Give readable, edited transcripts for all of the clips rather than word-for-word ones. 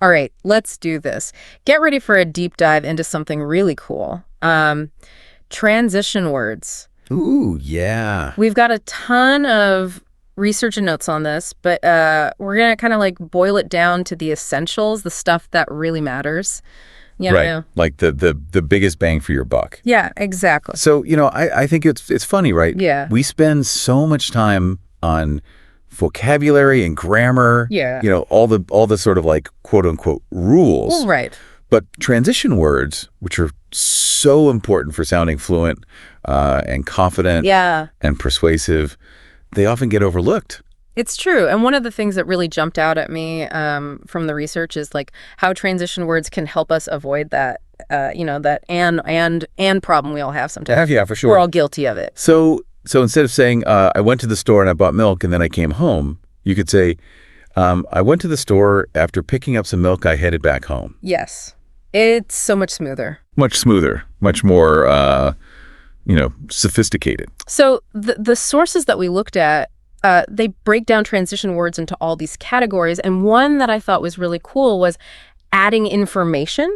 All right, let's do this. Get ready for a deep dive into something really cool. Transition words. Ooh, yeah. We've got a ton of research and notes on this, but we're going to kind of like boil it down to the essentials, the stuff that really matters. Right. Like the biggest bang for your buck. Yeah, exactly. So, I think it's funny, right? Yeah. We spend so much time on vocabulary and grammar. Yeah. All the sort of like quote unquote rules. Well, right. But transition words, which are so important for sounding fluent and confident and persuasive, they often get overlooked. It's true. And one of the things that really jumped out at me from the research is like how transition words can help us avoid that, that and problem we all have sometimes. Yeah, for sure. We're all guilty of it. So instead of saying, I went to the store and I bought milk and then I came home, you could say, I went to the store after picking up some milk, I headed back home. Yes. It's so much smoother. Much smoother, much more, sophisticated. So the sources that we looked at, they break down transition words into all these categories. And one that I thought was really cool was adding information.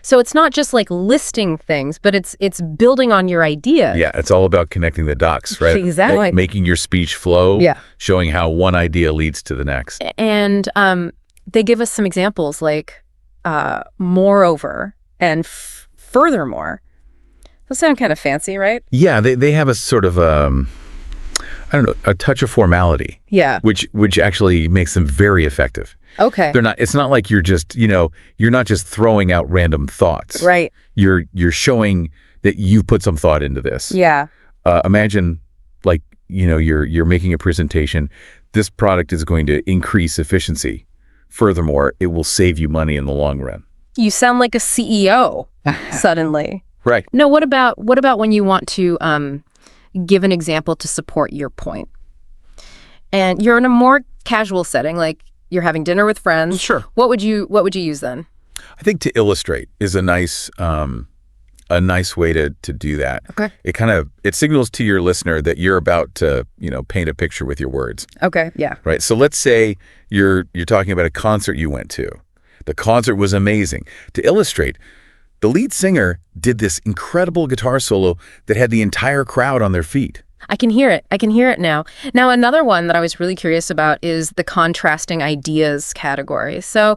So it's not just like listing things, but it's building on your idea. Yeah, it's all about connecting the dots, right? Exactly. Like making your speech flow, yeah, showing how one idea leads to the next. And they give us some examples like moreover and furthermore. Those sound kind of fancy, right? Yeah, they have a sort of a touch of formality. Yeah. Which actually makes them very effective. Okay. It's not like you're just, you're not just throwing out random thoughts. Right. You're showing that you put some thought into this. Yeah. Imagine like, you're making a presentation. This product is going to increase efficiency. Furthermore, it will save you money in the long run. You sound like a CEO suddenly. Right. No, what about when you want to give an example to support your point? And you're in a more casual setting, like you're having dinner with friends. Sure. What would you use then? I think to illustrate is a nice way to do that. Okay. It signals to your listener that you're about to, paint a picture with your words. Okay. Yeah. Right. So let's say you're talking about a concert you went to. The concert was amazing. To illustrate, the lead singer did this incredible guitar solo that had the entire crowd on their feet. I can hear it now. Now, another one that I was really curious about is the contrasting ideas category. So,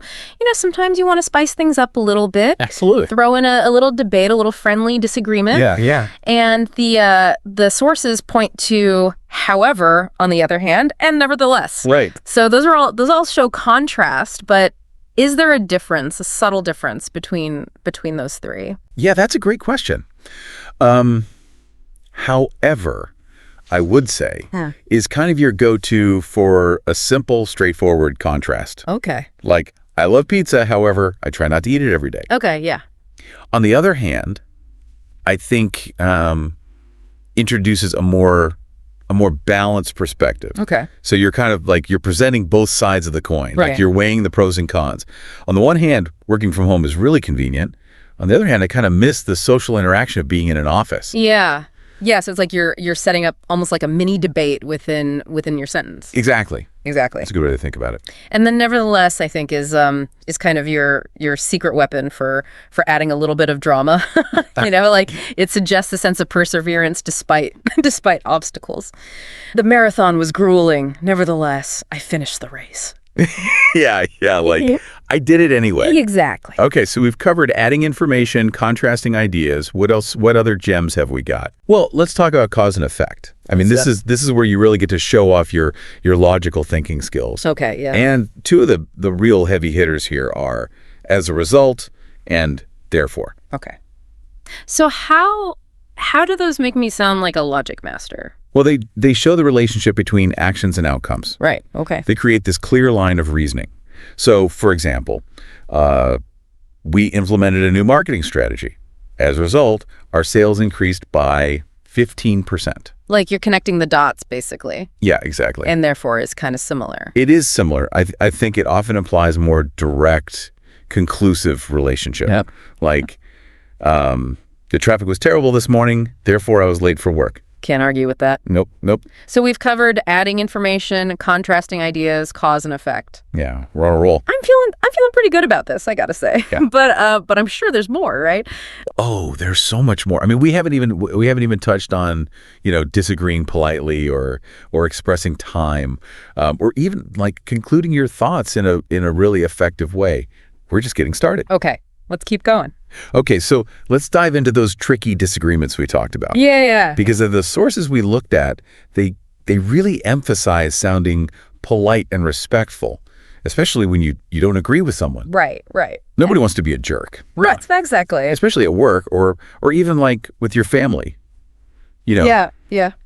sometimes you want to spice things up a little bit. Absolutely. Throw in a little debate, a little friendly disagreement. Yeah. And the sources point to however, on the other hand, and nevertheless. Right. So those all show contrast, but is there a subtle difference between those three? Yeah, that's a great question. However, I would say is kind of your go-to for a simple, straightforward contrast. Okay. Like, I love pizza, however, I try not to eat it every day. Okay, yeah. On the other hand, I think introduces a more balanced perspective. Okay. So you're kind of like, you're presenting both sides of the coin. Right. Like you're weighing the pros and cons. On the one hand, working from home is really convenient. On the other hand, I kind of miss the social interaction of being in an office. Yeah. Yeah, so it's like you're setting up almost like a mini debate within your sentence. Exactly. That's a good way to think about it. And then nevertheless, I think is kind of your secret weapon for adding a little bit of drama. Like it suggests a sense of perseverance despite obstacles. The marathon was grueling. Nevertheless, I finished the race. Yeah, like I did it anyway. Exactly. Okay, so we've covered adding information, contrasting ideas. What else? What other gems have we got? Well, let's talk about cause and effect. I mean, this is where you really get to show off your logical thinking skills. Okay, yeah. And two of the real heavy hitters here are as a result and therefore. Okay. So how do those make me sound like a logic master? Well, they show the relationship between actions and outcomes. Right. Okay. They create this clear line of reasoning. So, for example, we implemented a new marketing strategy. As a result, our sales increased by 15%. Like you're connecting the dots, basically. Yeah, exactly. And therefore is kind of similar. It is similar. I think it often implies more direct, conclusive relationship. Yep. Like, the traffic was terrible this morning, therefore I was late for work. Can't argue with that. Nope, nope. So we've covered adding information, contrasting ideas, cause and effect. Yeah, we're on a roll. I'm feeling pretty good about this, I gotta say. Yeah. But I'm sure there's more, right? Oh, there's so much more. I mean, we haven't even touched on, disagreeing politely or expressing time, or even like concluding your thoughts in a really effective way. We're just getting started. Okay, let's keep going. Okay, so let's dive into those tricky disagreements we talked about. Yeah. Because of the sources we looked at, they really emphasize sounding polite and respectful, especially when you don't agree with someone. Right. Nobody wants to be a jerk. Right, exactly. Especially at work or even like with your family. Yeah.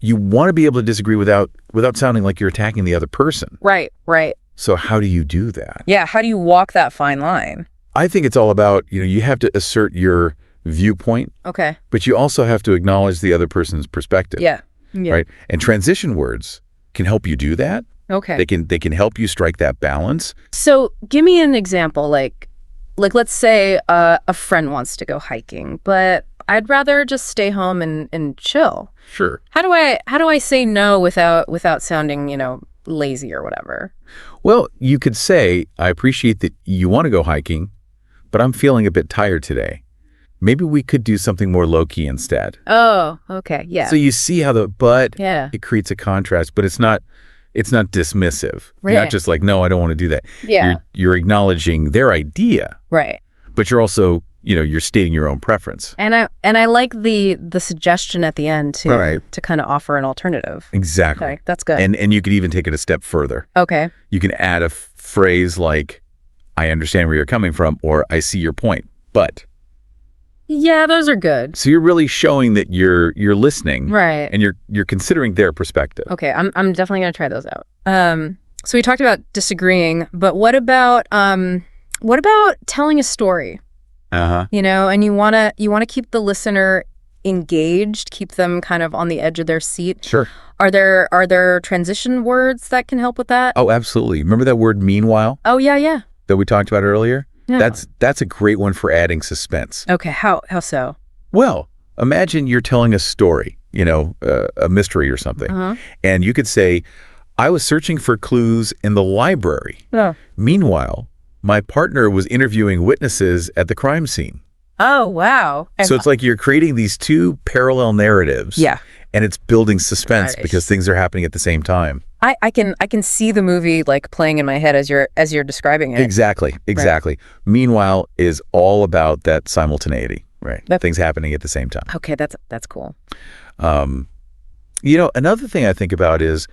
You want to be able to disagree without sounding like you're attacking the other person. Right. So how do you do that? Yeah, how do you walk that fine line? I think it's all about, you have to assert your viewpoint, Okay. but you also have to acknowledge the other person's perspective. Yeah. Right? And transition words can help you do that. Okay. They can help you strike that balance. So give me an example, like let's say a friend wants to go hiking, but I'd rather just stay home and chill. Sure. How do I say no without sounding, lazy or whatever? Well, you could say, I appreciate that you want to go hiking, but I'm feeling a bit tired today. Maybe we could do something more low-key instead. Oh, okay. Yeah. So you see how it creates a contrast, but it's not dismissive. Right. You're not just like, no, I don't want to do that. Yeah. You're acknowledging their idea. Right. But you're also, you're stating your own preference. And I like the suggestion at the end to kind of offer an alternative. Exactly. Okay, that's good. And you could even take it a step further. Okay. You can add a phrase like, I understand where you're coming from, or I see your point, but. Yeah, those are good. So you're really showing that you're listening. Right. And you're considering their perspective. Okay, I'm definitely going to try those out. So we talked about disagreeing, but what about telling a story? Uh-huh. And you want to keep the listener engaged, keep them kind of on the edge of their seat. Sure. Are there transition words that can help with that? Oh, absolutely. Remember that word meanwhile? Oh, yeah. That we talked about earlier? Yeah. That's a great one for adding suspense. Okay, how so? Well, imagine you're telling a story, a mystery or something. Uh-huh. And you could say, I was searching for clues in the library. Oh. Meanwhile, my partner was interviewing witnesses at the crime scene. Oh, wow. So it's like you're creating these two parallel narratives. Yeah. And it's building suspense Nice. because things are happening at the same time. I can see the movie like playing in my head as you're describing it. Exactly. Right. Meanwhile is all about that simultaneity, right? Things happening at the same time. Okay, that's cool. Another thing I think about is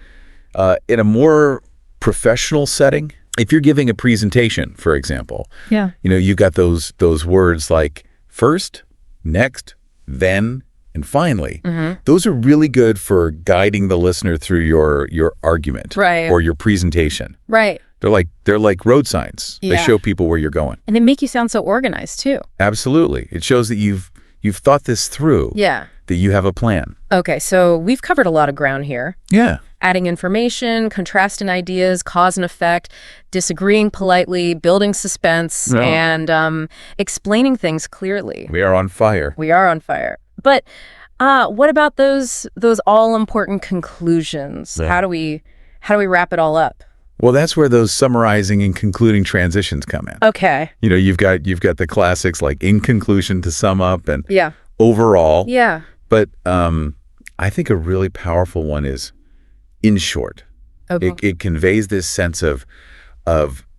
in a more professional setting, if you're giving a presentation, for example, Yeah. You've got those words like first, next, then, and finally. Mm-hmm. Those are really good for guiding the listener through your argument, Right. or your presentation. Right. They're like road signs. They Yeah. show people where you're going. And they make you sound so organized too. Absolutely. It shows that you've thought this through. Yeah. That you have a plan. Okay, so we've covered a lot of ground here. Yeah. Adding information, contrasting ideas, cause and effect, disagreeing politely, building suspense, Yeah. and explaining things clearly. We are on fire. We are on fire. But what about those all-important conclusions? Yeah. How do we wrap it all up? Well, that's where those summarizing and concluding transitions come in. Okay. You've got the classics like in conclusion, to sum up, and Yeah. overall. Yeah. But I think a really powerful one is in short. Okay. It conveys this sense of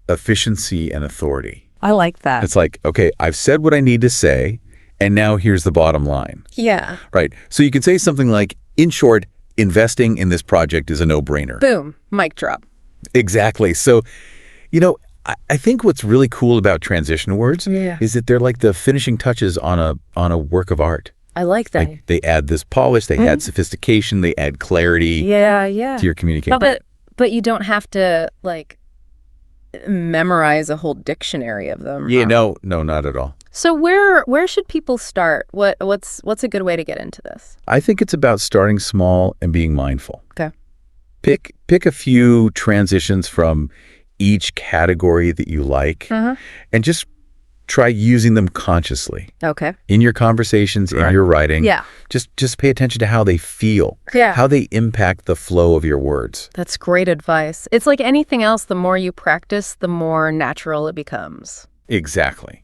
efficiency and authority. I like that. It's like, okay, I've said what I need to say, and now here's the bottom line. Yeah. Right. So you can say something like, in short, investing in this project is a no-brainer. Boom. Mic drop. Exactly. So, I think what's really cool about transition words is that they're like the finishing touches on a work of art. I like that. Like they add this polish, they add sophistication, they add clarity Yeah. to your communication. But you don't have to like memorize a whole dictionary of them. Yeah, no, not at all. So where should people start? What's a good way to get into this? I think it's about starting small and being mindful. Okay. Pick a few transitions from each category that you like, and just try using them consciously Okay. in your conversations, in Right. your writing. Yeah. Just pay attention to how they feel, Yeah. how they impact the flow of your words. That's great advice. It's like anything else, the more you practice, the more natural it becomes. Exactly.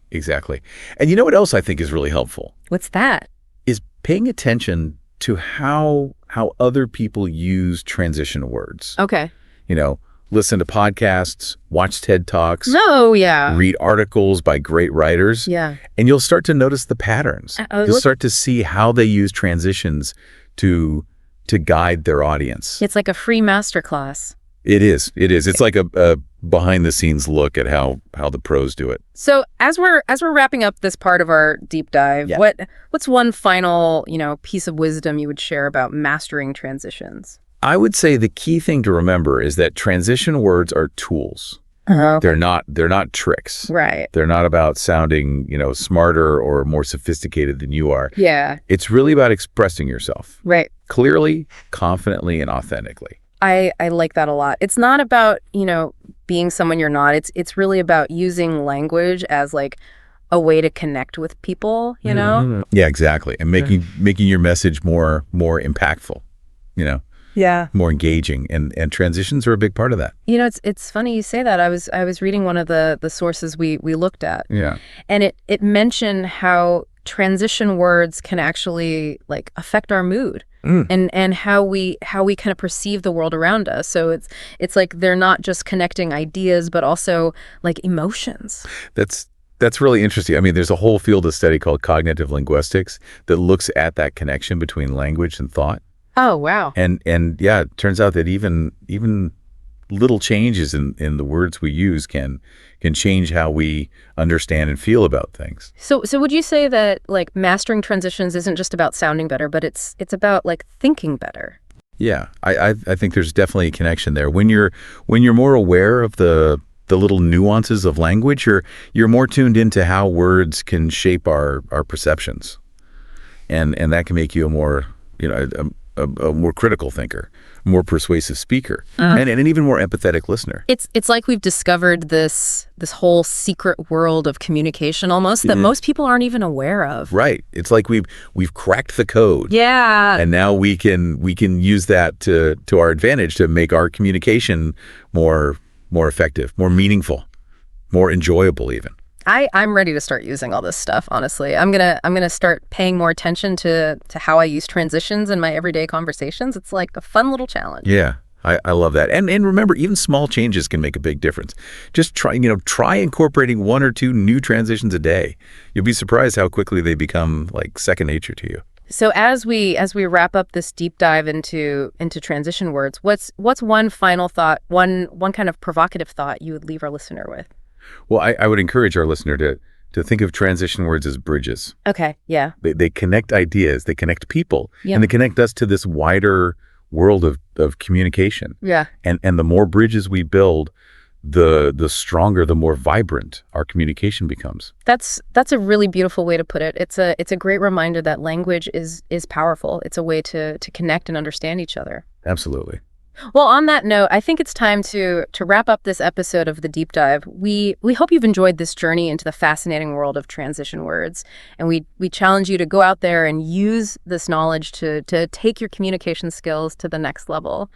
And you know what else I think is really helpful? What's that? Is paying attention to how other people use transition words. Okay. You know, listen to podcasts, watch TED Talks, No, yeah. read articles by great writers, Yeah. and you'll start to notice the patterns. You'll start to see how they use transitions to guide their audience. It's like a free masterclass. It is. It's like a behind-the-scenes look at how the pros do it. So as we're wrapping up this part of our deep dive, Yeah. what's one final, piece of wisdom you would share about mastering transitions? I would say the key thing to remember is that transition words are tools. They're not tricks. Right. They're not about sounding, smarter or more sophisticated than you are. Yeah. It's really about expressing yourself Right. clearly, confidently, and authentically. I like that a lot. It's not about, being someone you're not. It's really about using language as like a way to connect with people, you know? Yeah, exactly. And making your message more impactful, Yeah. more engaging. And transitions are a big part of that. It's funny you say that. I was reading one of the sources we looked at. Yeah. And it mentioned how transition words can actually like affect our mood and how we kind of perceive the world around us. So it's like they're not just connecting ideas, but also like emotions. That's really interesting. I mean, there's a whole field of study called cognitive linguistics that looks at that connection between language and thought. Oh, wow. And yeah, it turns out that even little changes in the words we use can change how we understand and feel about things. So would you say that like mastering transitions isn't just about sounding better, but it's about like thinking better? Yeah, I think there's definitely a connection there. When you're more aware of the little nuances of language, you're more tuned into how words can shape our perceptions, and that can make you a more a more critical thinker, more persuasive speaker, and an even more empathetic listener. It's like we've discovered this whole secret world of communication almost that most people aren't even aware of. Right. It's like we've cracked the code. Yeah. And now we can use that to our advantage to make our communication more effective, more meaningful, more enjoyable even. I'm ready to start using all this stuff, honestly. I'm gonna start paying more attention to how I use transitions in my everyday conversations. It's like a fun little challenge. Yeah. I love that. And remember, even small changes can make a big difference. Just try incorporating 1 or 2 new transitions a day. You'll be surprised how quickly they become like second nature to you. So as we wrap up this deep dive into transition words, what's one final thought, one kind of provocative thought you would leave our listener with? Well, I would encourage our listener to think of transition words as bridges. Okay, yeah. They connect ideas, they connect people, Yep. and they connect us to this wider world of communication. Yeah. And the more bridges we build, the stronger, the more vibrant our communication becomes. That's a really beautiful way to put it. It's a great reminder that language is powerful. It's a way to connect and understand each other. Absolutely. Well, on that note, I think it's time to wrap up this episode of The Deep Dive. We hope you've enjoyed this journey into the fascinating world of transition words, and we challenge you to go out there and use this knowledge to take your communication skills to the next level.